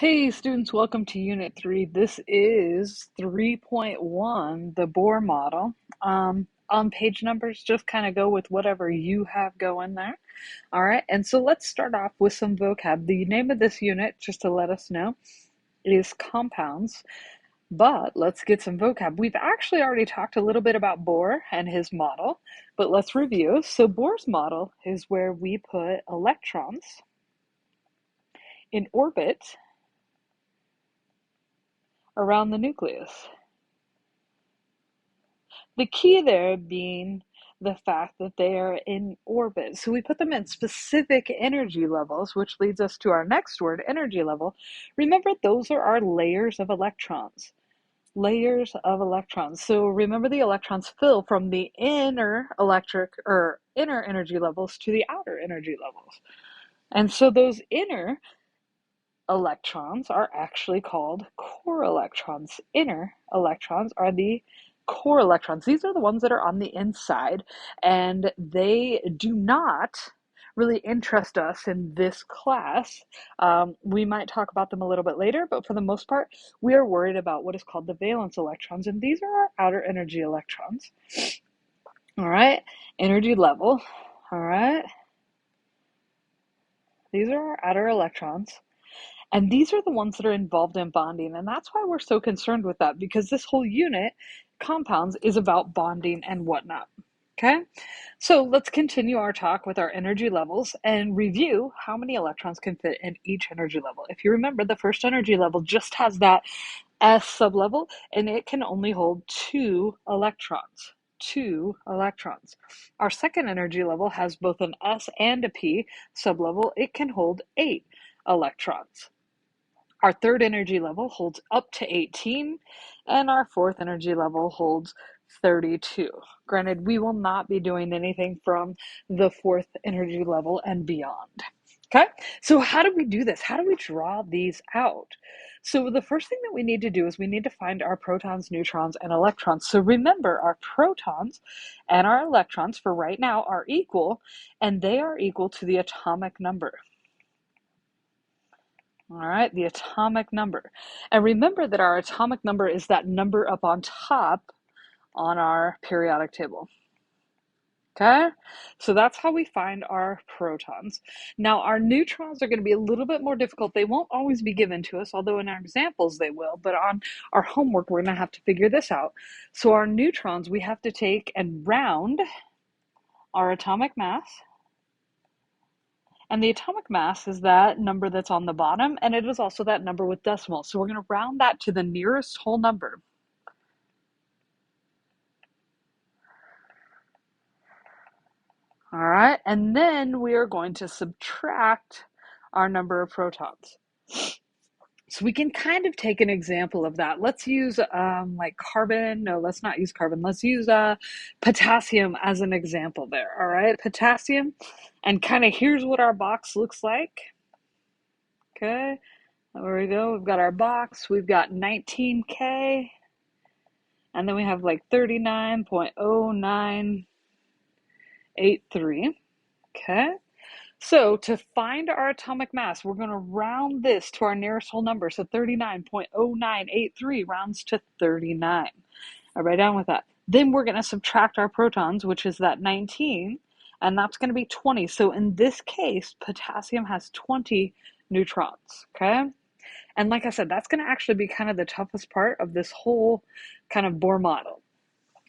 Hey students, welcome to Unit 3. This is 3.1, the Bohr model. On page numbers, just kind of go with whatever you have going there. All right, and so let's start off with some vocab. The name of this unit, just to let us know, is compounds, but let's get some vocab. We've actually already talked a little bit about Bohr and his model, but let's review. So Bohr's model is where we put electrons in orbit around the nucleus. The key there being the fact that they are in orbit. So we put them in specific energy levels, which leads us to our next word, energy level. Remember, those are our layers of electrons. Layers of electrons. So remember, the electrons fill from the inner inner energy levels to the outer energy levels. And so those inner electrons are actually called core electrons. Inner electrons are the core electrons. These are the ones that are on the inside, and they do not really interest us in this class. We might talk about them a little bit later, but for the most part, we are worried about what is called the valence electrons, and these are our outer energy electrons. All right, energy level. All right, these are our outer electrons. And these are the ones that are involved in bonding. And that's why we're so concerned with that, because this whole unit, compounds, is about bonding and whatnot. Okay, so let's continue our talk with our energy levels and review how many electrons can fit in each energy level. If you remember, the first energy level just has that S sublevel, and it can only hold 2 electrons. 2 electrons. Our second energy level has both an S and a P sublevel. It can hold 8 electrons. Our third energy level holds up to 18, and our fourth energy level holds 32. Granted, we will not be doing anything from the fourth energy level and beyond. Okay, so how do we do this? How do we draw these out? So the first thing that we need to do is we need to find our protons, neutrons, and electrons. So remember, our protons and our electrons for right now are equal, and they are equal to the atomic number. All right, the atomic number. And remember that our atomic number is that number up on top on our periodic table. Okay, so that's how we find our protons. Now, our neutrons are going to be a little bit more difficult. They won't always be given to us, although in our examples they will, but on our homework, we're going to have to figure this out. So our neutrons, we have to take and round our atomic mass. And the atomic mass is that number that's on the bottom, and it is also that number with decimals. So we're going to round that to the nearest whole number. All right, and then we are going to subtract our number of protons. So we can kind of take an example of that. Let's use like carbon. No, let's not use carbon. Let's use potassium as an example there. All right, potassium. And kind of here's what our box looks like. Okay, there we go. We've got our box. We've got 19K. And then we have like 39.0983. Okay. So to find our atomic mass, we're going to round this to our nearest whole number. So 39.0983 rounds to 39. I write down with that. Then we're going to subtract our protons, which is that 19, and that's going to be 20. So in this case, potassium has 20 neutrons, okay? And like I said, that's going to actually be kind of the toughest part of this whole kind of Bohr model,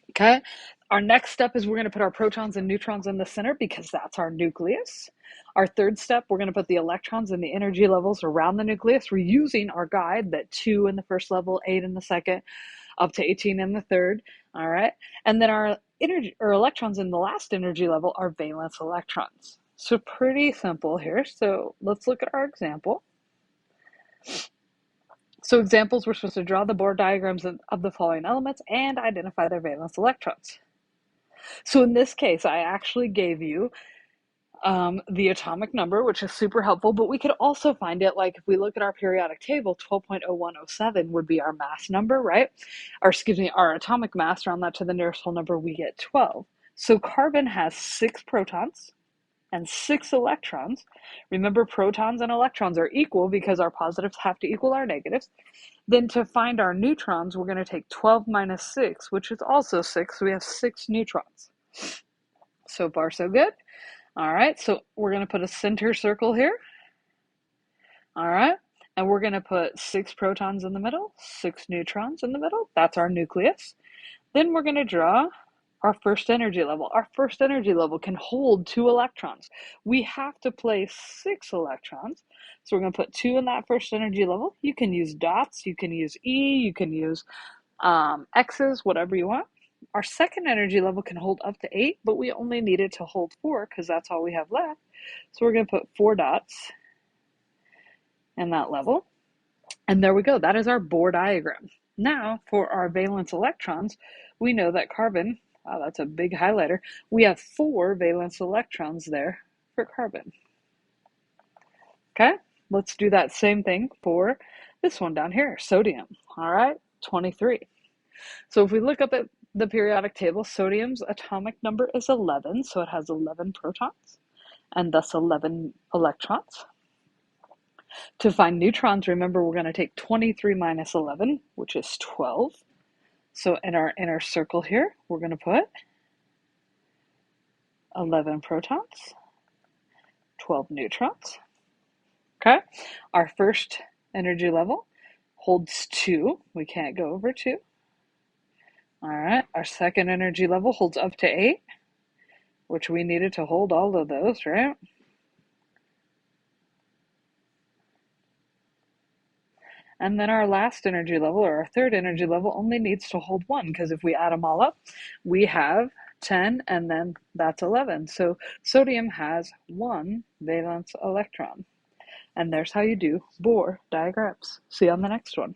okay? Our next step is we're going to put our protons and neutrons in the center because that's our nucleus. Our third step, we're going to put the electrons and the energy levels around the nucleus. We're using our guide, that 2 in the first level, 8 in the second, up to 18 in the third, all right? And then our electrons in the last energy level are valence electrons. So pretty simple here. So let's look at our example. So examples, we're supposed to draw the Bohr diagrams of the following elements and identify their valence electrons. So in this case, I actually gave you the atomic number, which is super helpful, but we could also find it, like if we look at our periodic table, 12.0107 would be our mass number, right? Or excuse me, our atomic mass, round that to the nearest whole number, we get 12. So carbon has 6 protons and 6 electrons. Remember, protons and electrons are equal because our positives have to equal our negatives. Then to find our neutrons, we're going to take 12 minus 6, which is also 6. So we have 6 neutrons. So far, so good. All right, so we're going to put a center circle here. All right, and we're going to put 6 protons in the middle, 6 neutrons in the middle. That's our nucleus. Then we're going to draw our first energy level. Our first energy level can hold 2 electrons. We have to place 6 electrons. So we're going to put 2 in that first energy level. You can use dots, you can use E, you can use X's, whatever you want. Our second energy level can hold up to 8, but we only need it to hold 4 because that's all we have left. So we're going to put 4 dots in that level. And there we go. That is our Bohr diagram. Now, for our valence electrons, we know that carbon, wow, that's a big highlighter, we have 4 valence electrons there for carbon. Okay, let's do that same thing for this one down here, sodium. All right, 23. So if we look up at the periodic table, sodium's atomic number is 11, so it has 11 protons and thus 11 electrons. To find neutrons, remember we're going to take 23 minus 11, which is 12. So in our inner circle here, we're going to put 11 protons, 12 neutrons. Okay, our first energy level holds 2. We can't go over 2. All right, our second energy level holds up to 8, which we needed to hold all of those, right? And then our last energy level, or our third energy level, only needs to hold 1, because if we add them all up, we have 10, and then that's 11. So sodium has 1 valence electron. And there's how you do Bohr diagrams. See you on the next one.